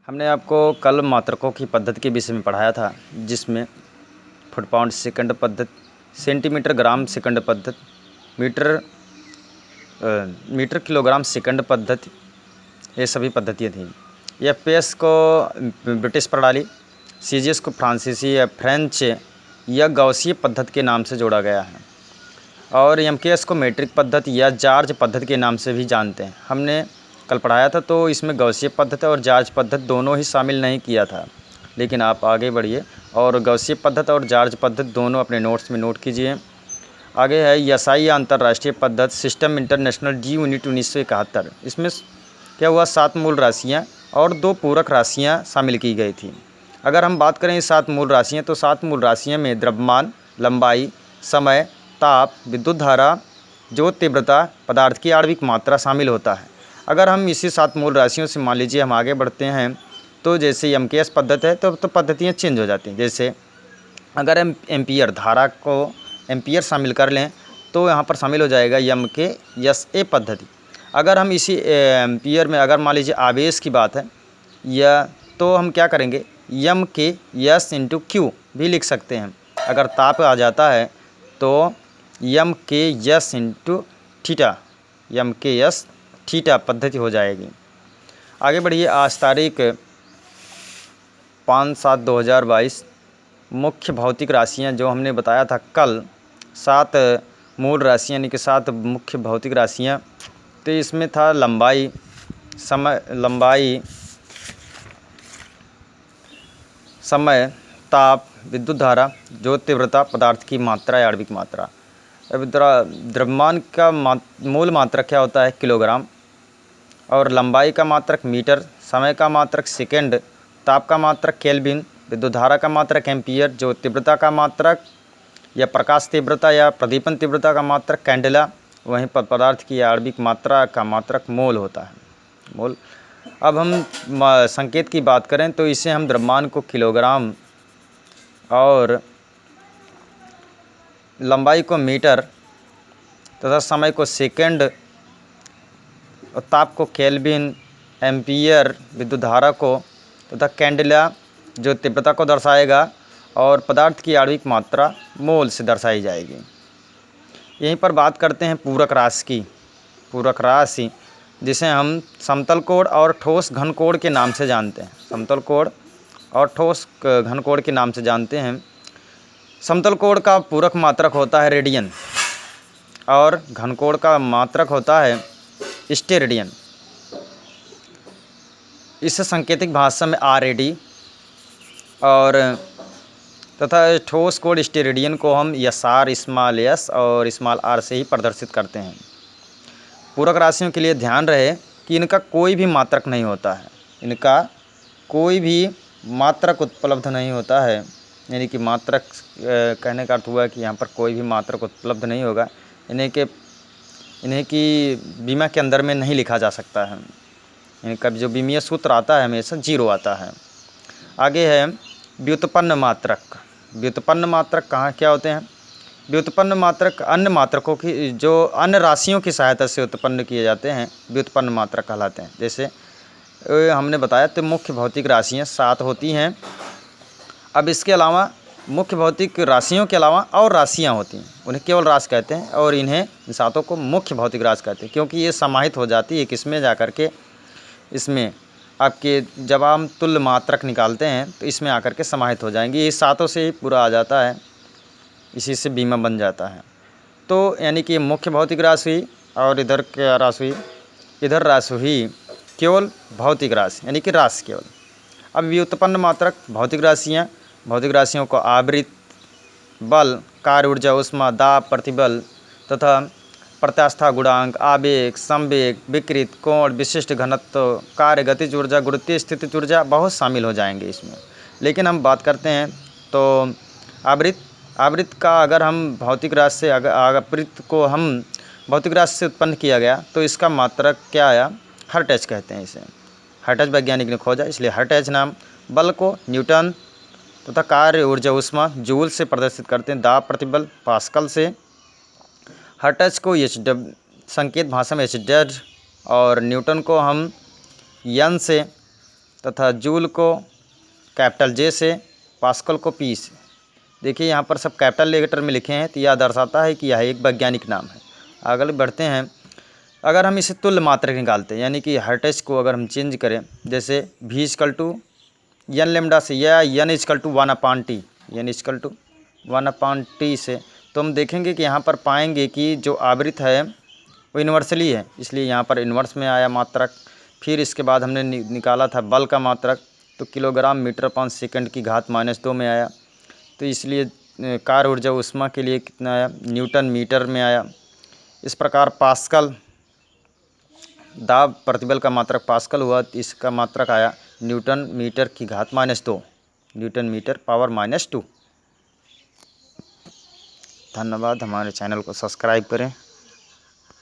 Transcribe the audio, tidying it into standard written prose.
हमने आपको कल मात्रकों की पद्धति के विषय में पढ़ाया था, जिसमें फुट पाउंड सेकंड पद्धति, सेंटीमीटर ग्राम सेकंड पद्धति, मीटर किलोग्राम सेकंड पद्धति, ये सभी पद्धतियाँ थीं। एफपीएस को ब्रिटिश प्रणाली, सीजीएस को फ्रांसीसी या फ्रेंच या गौसीय पद्धति के नाम से जोड़ा गया है, और एमकेएस को मैट्रिक पद्धति या जॉर्ज पद्धति के नाम से भी जानते हैं। हमने कल पढ़ाया था, तो इसमें गौसीय पद्धति और जॉर्ज पद्धति दोनों ही शामिल नहीं किया था, लेकिन आप आगे बढ़िए और गौसीय पद्धति और जॉर्ज पद्धति दोनों अपने नोट्स में नोट कीजिए। आगे है यसाई या अंतर्राष्ट्रीय पद्धति, सिस्टम इंटरनेशनल जी यूनिट 1971। इसमें क्या हुआ, 7 मूल राशियाँ और 2 पूरक राशियाँ शामिल की गई थी। अगर हम बात करें 7 मूल राशियाँ, तो 7 मूल राशियाँ में द्रव्यमान, लंबाई, समय, ताप, विद्युत धारा, ज्योत तीव्रता, पदार्थ की आणविक मात्रा शामिल होता है। अगर हम इसी 7 मूल राशियों से मान लीजिए हम आगे बढ़ते हैं, तो जैसे एमकेएस पद्धति है तो पद्धतियाँ चेंज हो जाती हैं। जैसे अगर हम एम्पियर धारा को एम्पियर शामिल कर लें, तो यहाँ पर शामिल हो जाएगा एमकेएसए पद्धति। अगर हम इसी एम्पियर में अगर मान लीजिए आवेश की बात है, या तो हम क्या करेंगे, एमकेएस इंटू क्यू भी लिख सकते हैं। अगर ताप आ जाता है तो MKS into theta, MKS theta पद्धति हो जाएगी। आगे बढ़िए। आज तारीख 5/7/2022। मुख्य भौतिक राशियाँ जो हमने बताया था कल, 7 मूल राशियाँ यानी कि 7 मुख्य भौतिक राशियाँ, तो इसमें था लंबाई, समय, ताप, विद्युत धारा, ज्योत तीव्रता, पदार्थ की मात्रा या आणविक मात्रा। अब द्रव्यमान का मूल मात्रक क्या होता है, किलोग्राम, और लंबाई का मात्रक मीटर, समय का मात्रक सेकेंड, ताप का मात्रक केल्विन, विद्युत धारा का मात्रक एम्पियर, जो तीव्रता का मात्रक या प्रकाश तीव्रता या प्रदीपन तीव्रता का मात्रक कैंडेला, वहीं पर पदार्थ की आणविक मात्रा का मात्रक मोल होता है, मोल। अब हम संकेत की बात करें तो इसे हम द्रव्यमान को किलोग्राम और लंबाई को मीटर तथा समय को सेकेंड और ताप को केल्विन, एम्पियर विद्युत धारा को तथा कैंडेला जो तीव्रता को दर्शाएगा, और पदार्थ की आणविक मात्रा मोल से दर्शाई जाएगी। यहीं पर बात करते हैं पूरक राशि की। पूरक राशि जिसे हम समतल कोण और ठोस घन कोण के नाम से जानते हैं, समतल कोण और ठोस घन कोण के नाम से जानते हैं। समतल कोण का पूरक मात्रक होता है रेडियन, और घन कोण का मात्रक होता है स्टेरेडियन। इस सांकेतिक भाषा में RAD, और तथा ठोस कोण स्टेरेडियन को हम SR, स्मॉल s और स्मॉल r से ही प्रदर्शित करते हैं। पूरक राशियों के लिए ध्यान रहे कि इनका कोई भी मात्रक नहीं होता है, इनका कोई भी मात्रक उपलब्ध नहीं होता है, यानी कि मात्रक कहने का अर्थ हुआ कि यहाँ पर कोई भी मात्रक उपलब्ध नहीं होगा। इन्हें की बीमा के अंदर में नहीं लिखा जा सकता है, इनका जो बीमीय सूत्र आता है हमेशा 0 आता है। आगे है व्युत्पन्न मात्रक। व्युत्पन्न मात्रक कहाँ क्या होते हैं? व्युत्पन्न मात्रक अन्य मात्रकों की, जो अन्य राशियों की सहायता से उत्पन्न किए जाते हैं, व्युत्पन्न मात्रक कहलाते हैं। जैसे हमने बताया तो मुख्य भौतिक राशियाँ 7 होती हैं। अब इसके अलावा मुख्य भौतिक राशियों के अलावा और राशियाँ होती हैं, उन्हें केवल राशि कहते हैं, और इन्हें इन 7 को मुख्य भौतिक राशि कहते हैं, क्योंकि ये समाहित हो जाती है किसमें जाकर के, इसमें आपके जब हम तुल्य मात्रक निकालते हैं तो इसमें आकर के समाहित हो जाएंगी। ये 7 से ही पूरा आ जाता है, इसी से बीमा बन जाता है। तो यानी कि मुख्य भौतिक राशि, और इधर क्या राशि, इधर राशि हुई केवल भौतिक राशि, यानी कि राशि केवल। अब व्युत्पन्न मात्रक भौतिक राशियाँ, भौतिक राशियों को आवृत्त, बल, कार्य ऊर्जा, ऊष्मा, दाब, प्रतिबल तथा प्रत्यास्था गुणांक, आवेग, संवेग, विकृत, कोण, विशिष्ट घनत्व, कार्य, गतिज ऊर्जा, गुरुत्वीय स्थितिज ऊर्जा बहुत शामिल हो जाएंगे इसमें। लेकिन हम बात करते हैं तो आवृत्त का, अगर हम भौतिक राशि से आवृत्त को हम भौतिक राशि से उत्पन्न किया गया तो इसका मात्रक क्या आया, हर्ट्ज कहते हैं इसे। हर्ट्ज वैज्ञानिक ने खोजा, इसलिए हर्ट्ज नाम। बल को न्यूटन तथा कार्य ऊर्जा ऊष्मा जूल से प्रदर्शित करते हैं, दाब प्रतिबल पास्कल से। हर्ट्ज को संकेत भाषा में HZ, और न्यूटन को हम यन से तथा जूल को कैपिटल जे से, पास्कल को पी से। देखिए यहाँ पर सब कैपिटल लेटर में लिखे हैं, तो यह दर्शाता है कि यह एक वैज्ञानिक नाम है। आगे बढ़ते हैं। अगर हम इसे तुल्य मात्रक निकालते हैं, यानी कि हर्ट्ज को अगर हम चेंज करें, जैसे v equal to N lambda से या N equal to 1/t, N equal to 1/t से, तो हम देखेंगे कि यहाँ पर पाएंगे कि जो आवृत्त है वो यूनिवर्सली है, इसलिए यहाँ पर इन्वर्स में आया मात्रक। फिर इसके बाद हमने निकाला था बल का मात्रक, तो किलोग्राम मीटर पर सेकंड की घात -2 में आया। तो इसलिए कार्य ऊर्जा ऊष्मा के लिए कितना आया, न्यूटन मीटर में आया। इस प्रकार पास्कल दाब प्रतिबल का मात्रक पास्कल हुआ, तो इसका मात्रक आया न्यूटन मीटर की घात -2, न्यूटन मीटर पावर -2। धन्यवाद। हमारे चैनल को सब्सक्राइब करें।